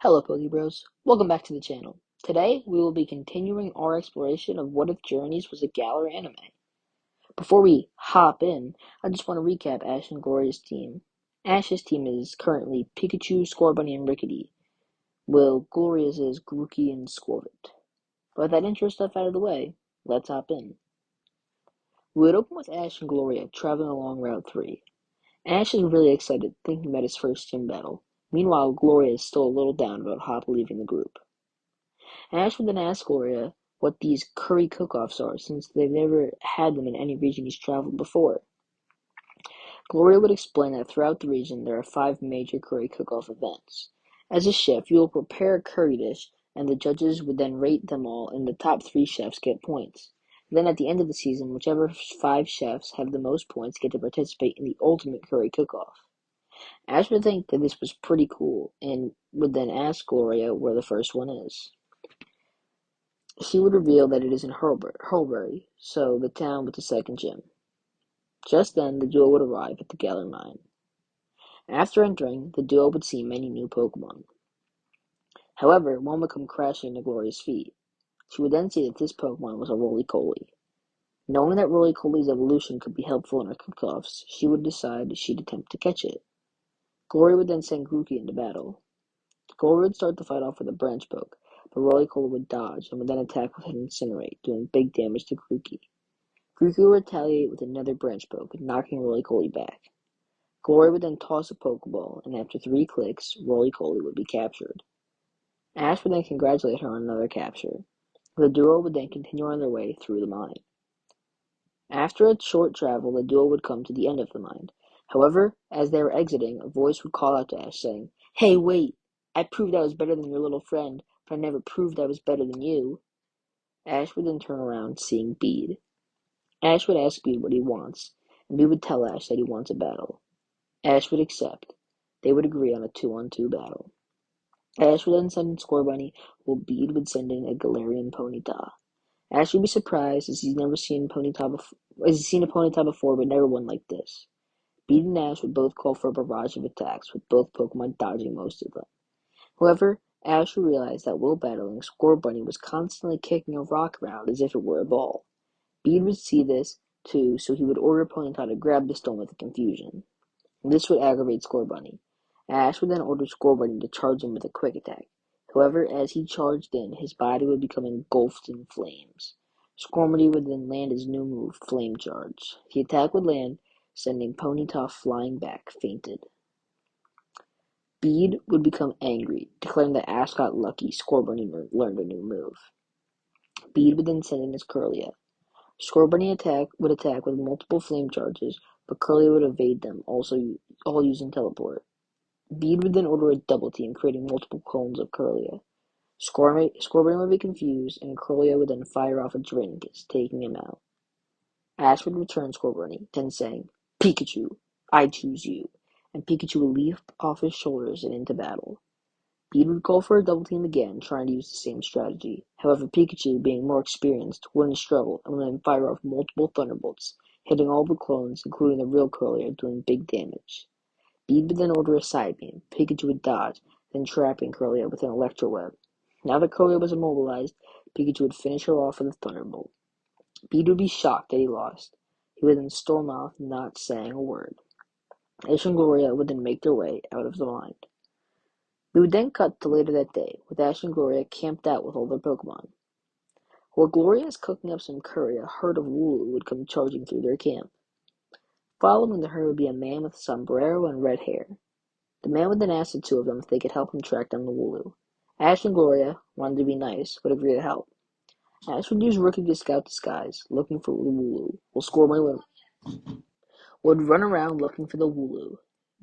Hello Pokebros, welcome back to the channel. Today we will be continuing our exploration of What If Journeys was a Galar anime. Before we hop in, I just want to recap Ash and Gloria's team. Ash's team is currently Pikachu, Scorbunny, and Rickety, while Gloria's is Grookey and Squirtle. But with that intro stuff out of the way, let's hop in. We would open with Ash and Gloria traveling along Route 3. Ash is really excited, thinking about his first gym battle. Meanwhile, Gloria is still a little down about Hop leaving the group. Ash would then ask Gloria what these curry cook-offs are, since they've never had them in any region he's traveled before. Gloria would explain that throughout the region there are 5 major curry cook-off events. As a chef, you will prepare a curry dish, and the judges would then rate them all, and the top 3 chefs get points. Then at the end of the season, whichever 5 chefs have the most points get to participate in the ultimate curry cook-off. Ash would think that this was pretty cool, and would then ask Gloria where the first one is. She would reveal that it is in Hurlbury, so the town with the second gym. Just then, the duo would arrive at the Galar mine. After entering, the duo would see many new Pokémon. However, one would come crashing to Gloria's feet. She would then see that this Pokémon was a Roly-Poly. Knowing that Roly-Poly's evolution could be helpful in her cook-offs, she would decide she'd attempt to catch it. Gloria would then send Grookey into battle. Gloria would start the fight off with a branch poke, but Roly-Poly would dodge and would then attack with an Incinerate, doing big damage to Grookey. Grookey would retaliate with another branch poke, knocking Roly-Poly back. Gloria would then toss a Pokeball, and after 3 clicks, Roly-Poly would be captured. Ash would then congratulate her on another capture. The duo would then continue on their way through the mine. After a short travel, the duo would come to the end of the mine. However, as they were exiting, a voice would call out to Ash, saying, "Hey, wait! I proved I was better than your little friend, but I never proved I was better than you." Ash would then turn around, seeing Bede. Ash would ask Bede what he wants, and Bede would tell Ash that he wants a battle. Ash would accept. They would agree on a 2-on-2 battle. Ash would then send in Scorbunny, while Bede would send in a Galarian Ponyta. Ash would be surprised, as he's never seen a Ponyta before, but never one like this. Bede and Ash would both call for a barrage of attacks, with both Pokemon dodging most of them. However, Ash would realize that while battling, Scorbunny was constantly kicking a rock around as if it were a ball. Bede would see this, too, so he would order Ponyta to grab the stone with the confusion. This would aggravate Scorbunny. Ash would then order Scorbunny to charge him with a quick attack. However, as he charged in, his body would become engulfed in flames. Scorbunny would then land his new move, Flame Charge. The attack would land, sending Ponyta flying back, fainted. Bede would become angry, declaring that Ash got lucky Scorbunny learned a new move. Bede would then send in his Kirlia. Scorbunny would attack with multiple flame charges, but Kirlia would evade them, all using teleport. Bede would then order a double team, creating multiple clones of Kirlia. Scorbunny would be confused, and Kirlia would then fire off a Dragonkiss, taking him out. Ash would return Scorbunny, then saying, "Pikachu, I choose you," and Pikachu would leap off his shoulders and into battle. Bede would call for a double team again, trying to use the same strategy. However, Pikachu, being more experienced, wouldn't struggle and would then fire off multiple Thunderbolts, hitting all the clones, including the real Kirlia, doing big damage. Bede would then order a side beam. Pikachu would dodge, then trapping Kirlia with an Electro Web. Now that Kirlia was immobilized, Pikachu would finish her off with a Thunderbolt. Bede would be shocked that he lost. He would then storm off, not saying a word. Ash and Gloria would then make their way out of the mine. We would then cut to later that day, with Ash and Gloria camped out with all their Pokemon. While Gloria is cooking up some curry, a herd of Wooloo would come charging through their camp. Following the herd would be a man with a sombrero and red hair. The man would then ask the 2 of them if they could help him track down the Wooloo. Ash and Gloria, wanting to be nice, would agree to help. Ash would use Rookie to scout the skies, looking for the Wooloo, while Scorbunny would run around looking for the Wooloo.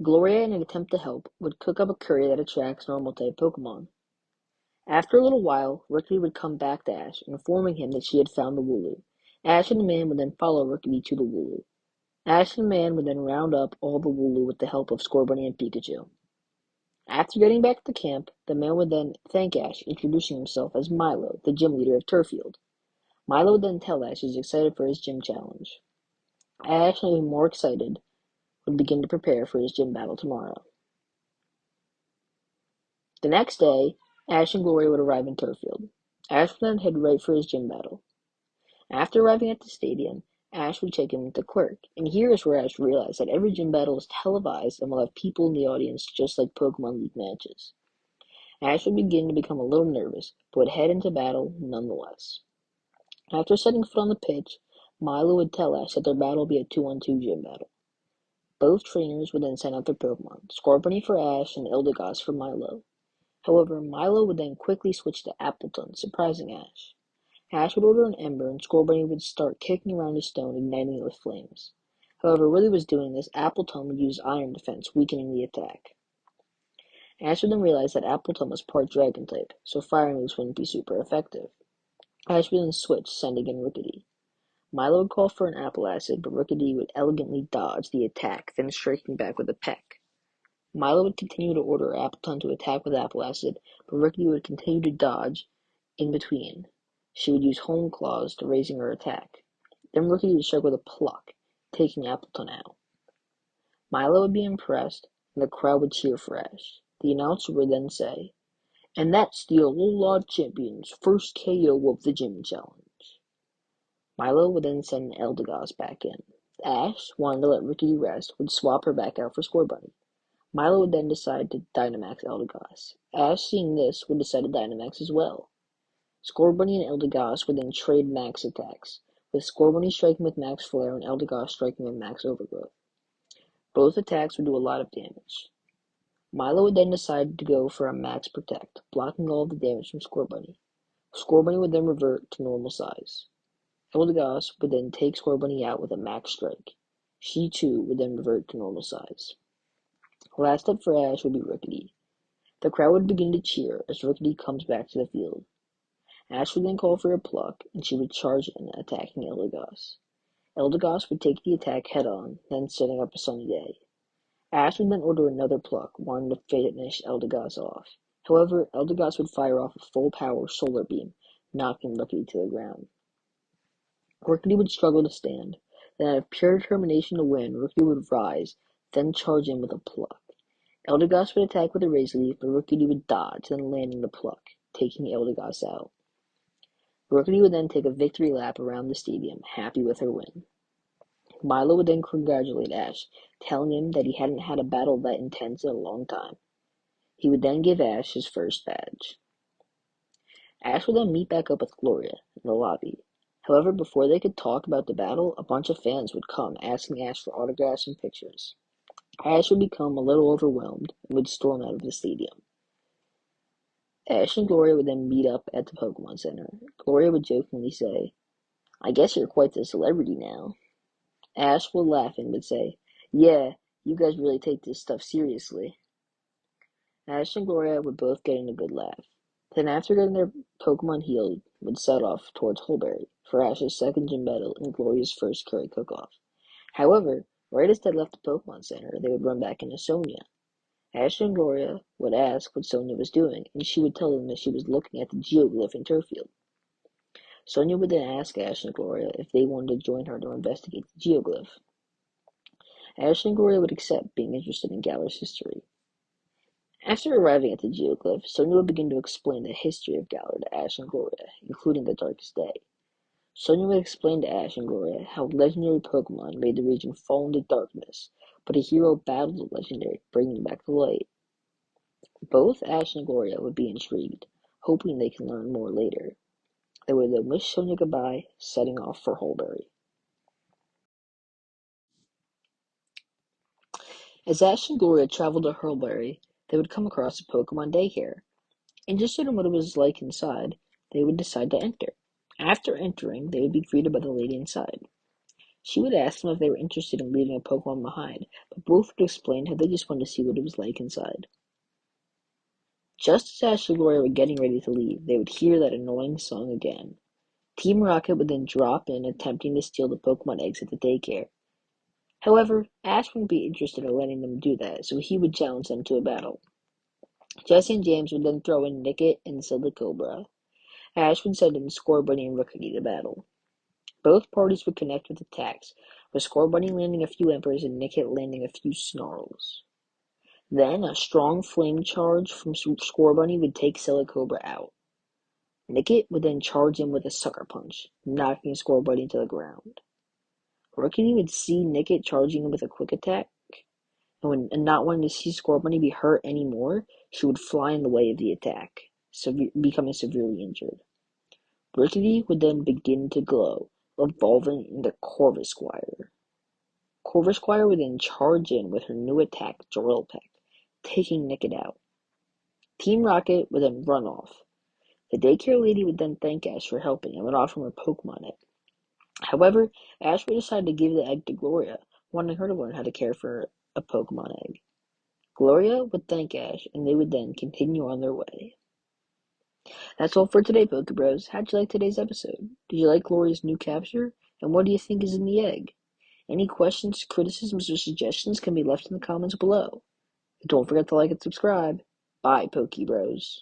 Gloria, in an attempt to help, would cook up a curry that attracts normal-type Pokemon. After a little while, Rookie would come back to Ash, informing him that she had found the Wooloo. Ash and the man would then follow Rookie to the Wooloo. Ash and the man would then round up all the Wooloo with the help of Scorbunny and Pikachu. After getting back to camp, the man would then thank Ash, introducing himself as Milo, the gym leader of Turfield. Milo would then tell Ash he's excited for his gym challenge. Ash, even more excited, would begin to prepare for his gym battle tomorrow. The next day, Ash and Gloria would arrive in Turfield. Ash would then head right for his gym battle. After arriving at the stadium, Ash would check in with the clerk, and here is where Ash realized that every gym battle is televised and will have people in the audience just like Pokemon League matches. Ash would begin to become a little nervous, but would head into battle nonetheless. After setting foot on the pitch, Milo would tell Ash that their battle would be a 2-on-2 gym battle. Both trainers would then send out their Pokemon, Scorbunny for Ash and Eldegoss for Milo. However, Milo would then quickly switch to Appleton, surprising Ash. Ash would order an ember, and Scorbunny would start kicking around a stone, igniting it with flames. However, while he was doing this, Appleton would use Iron Defense, weakening the attack. Ash would then realize that Appleton was part Dragon type, so fire moves wouldn't be super effective. Ash would then switch, sending in Rickety. Milo would call for an Apple Acid, but Rickety would elegantly dodge the attack, then striking back with a peck. Milo would continue to order Appleton to attack with Apple Acid, but Rickety would continue to dodge in between. She would use Home Claws to raising her attack. Then Rickety would strike with a Pluck, taking Appleton out. Milo would be impressed, and the crowd would cheer for Ash. The announcer would then say, "And that's the Alola Champion's first KO of the Gym Challenge." Milo would then send Eldegoss back in. Ash, wanting to let Rickety rest, would swap her back out for Scorbunny. Milo would then decide to Dynamax Eldegoss. Ash, seeing this, would decide to Dynamax as well. Scorbunny and Eldegoss would then trade max attacks, with Scorbunny striking with Max Flare and Eldegoss striking with Max Overgrowth. Both attacks would do a lot of damage. Milo would then decide to go for a Max Protect, blocking all of the damage from Scorbunny. Scorbunny would then revert to normal size. Eldegoss would then take Scorbunny out with a Max Strike. She too would then revert to normal size. Last up for Ash would be Rickety. The crowd would begin to cheer as Rickety comes back to the field. Ash would then call for a Pluck, and she would charge in, attacking Eldegoss. Eldegoss would take the attack head-on, then setting up a sunny day. Ash would then order another Pluck, wanting to finish Eldegoss off. However, Eldegoss would fire off a full-power Solar Beam, knocking Rickety to the ground. Rickety would struggle to stand. Then out of pure determination to win, Rickety would rise, then charge in with a Pluck. Eldegoss would attack with a Razor Leaf, but Rickety would dodge, then landing the Pluck, taking Eldegoss out. Rickety would then take a victory lap around the stadium, happy with her win. Milo would then congratulate Ash, telling him that he hadn't had a battle that intense in a long time. He would then give Ash his first badge. Ash would then meet back up with Gloria in the lobby. However, before they could talk about the battle, a bunch of fans would come, asking Ash for autographs and pictures. Ash would become a little overwhelmed and would storm out of the stadium. Ash and Gloria would then meet up at the Pokemon Center. Gloria would jokingly say, "I guess you're quite the celebrity now." Ash would laugh and would say, "Yeah, you guys really take this stuff seriously." Ash and Gloria would both get in a good laugh. Then after getting their Pokemon healed, would set off towards Holberry for Ash's second gym battle and Gloria's first curry cook-off. However, right as they left the Pokemon Center, they would run back into Sonia. Ash and Gloria would ask what Sonia was doing, and she would tell them that she was looking at the geoglyph in Turfield. Sonia would then ask Ash and Gloria if they wanted to join her to investigate the geoglyph. Ash and Gloria would accept, being interested in Galar's history. After arriving at the geoglyph, Sonia would begin to explain the history of Galar to Ash and Gloria, including the Darkest Day. Sonia would explain to Ash and Gloria how legendary Pokemon made the region fall into darkness, but a hero battled the legendary, bringing back the light. Both Ash and Gloria would be intrigued, hoping they can learn more later. They would then wish Sonia goodbye, setting off for Holberry. As Ash and Gloria traveled to Holberry, they would come across a Pokemon Daycare. Interested in what it was like inside, they would decide to enter. After entering, they would be greeted by the lady inside. She would ask them if they were interested in leaving a Pokemon behind, but both would explain how they just wanted to see what it was like inside. Just as Ash and Gloria were getting ready to leave, they would hear that annoying song again. Team Rocket would then drop in, attempting to steal the Pokemon eggs at the daycare. However, Ash wouldn't be interested in letting them do that, so he would challenge them to a battle. Jesse and James would then throw in Nickit and Silicobra. Ash would send in Scorbunny and Rickety to battle. Both parties would connect with attacks, with Scorbunny landing a few Embers and Nickit landing a few Snarls. Then a strong flame charge from Scorbunny would take Silicobra out. Nickit would then charge in with a sucker punch, knocking Scorbunny to the ground. Rookity would see Nickit charging in with a quick attack, and not wanting to see Scorbunny be hurt anymore, she would fly in the way of the attack, becoming severely injured. Rookity would then begin to glow, evolving into Corvisquire. Corvisquire would then charge in with her new attack, Drill Peck, taking Nickit out. Team Rocket would then run off. The daycare lady would then thank Ash for helping and would offer him a Pokemon egg. However, Ash would decide to give the egg to Gloria, wanting her to learn how to care for a Pokemon egg. Gloria would thank Ash, and they would then continue on their way. That's all for today, Pokebros. How'd you like today's episode? Did you like Gloria's new capture? And what do you think is in the egg? Any questions, criticisms, or suggestions can be left in the comments below. Don't forget to like and subscribe. Bye, Pokebros.